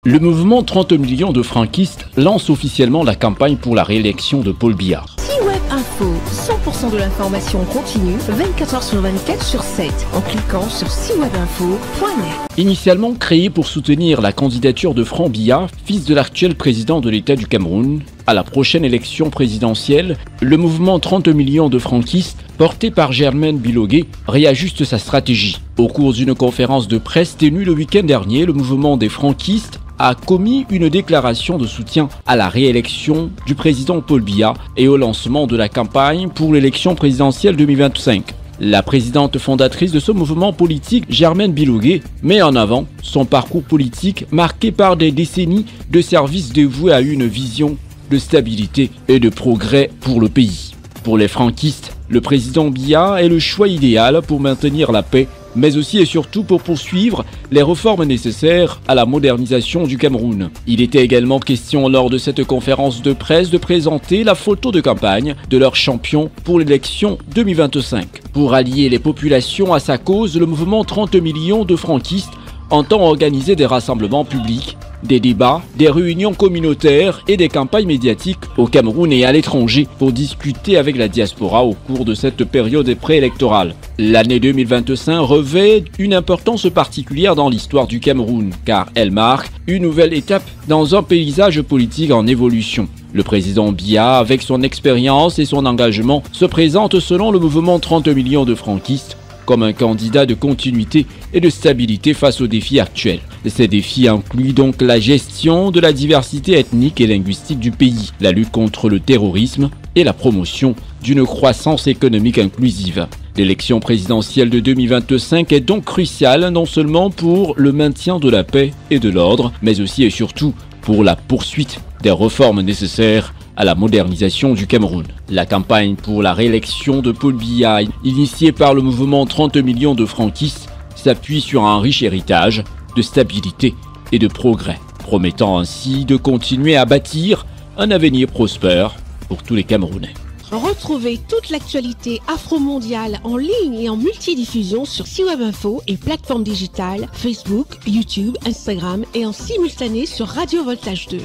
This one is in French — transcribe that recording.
Le mouvement 30 millions de franquistes lance officiellement la campagne pour la réélection de Paul Biya. C-Web Info, 100% de l'information continue, 24h sur 24 sur 7, en cliquant sur cwebinfo.net. Initialement créé pour soutenir la candidature de Franck Biya, fils de l'actuel président de l'État du Cameroun, à la prochaine élection présidentielle, le mouvement 30 millions de franquistes, porté par Germaine Bilogué, réajuste sa stratégie. Au cours d'une conférence de presse tenue le week-end dernier, le mouvement des franquistes a commis une déclaration de soutien à la réélection du président Paul Biya et au lancement de la campagne pour l'élection présidentielle 2025. La présidente fondatrice de ce mouvement politique, Germaine Bilogué, met en avant son parcours politique marqué par des décennies de services dévoués à une vision de stabilité et de progrès pour le pays. Pour les franquistes, le président Biya est le choix idéal pour maintenir la paix, mais aussi et surtout pour poursuivre les réformes nécessaires à la modernisation du Cameroun. Il était également question lors de cette conférence de presse de présenter la photo de campagne de leur champion pour l'élection 2025. Pour allier les populations à sa cause, le mouvement 30 millions de franquistes entend organiser des rassemblements publics, des débats, des réunions communautaires et des campagnes médiatiques au Cameroun et à l'étranger pour discuter avec la diaspora au cours de cette période préélectorale. L'année 2025 revêt une importance particulière dans l'histoire du Cameroun car elle marque une nouvelle étape dans un paysage politique en évolution. Le président Biya, avec son expérience et son engagement, se présente selon le mouvement 30 millions de franquistes comme un candidat de continuité et de stabilité face aux défis actuels. Ces défis incluent donc la gestion de la diversité ethnique et linguistique du pays, la lutte contre le terrorisme et la promotion d'une croissance économique inclusive. L'élection présidentielle de 2025 est donc cruciale non seulement pour le maintien de la paix et de l'ordre, mais aussi et surtout pour la poursuite des réformes nécessaires à la modernisation du Cameroun. La campagne pour la réélection de Paul Biya, initiée par le mouvement 30 millions de franquistes, s'appuie sur un riche héritage de stabilité et de progrès, promettant ainsi de continuer à bâtir un avenir prospère pour tous les Camerounais. Retrouvez toute l'actualité afro-mondiale en ligne et en multidiffusion sur C-Web Info et plateformes digitales, Facebook, YouTube, Instagram et en simultané sur Radio Voltage 2.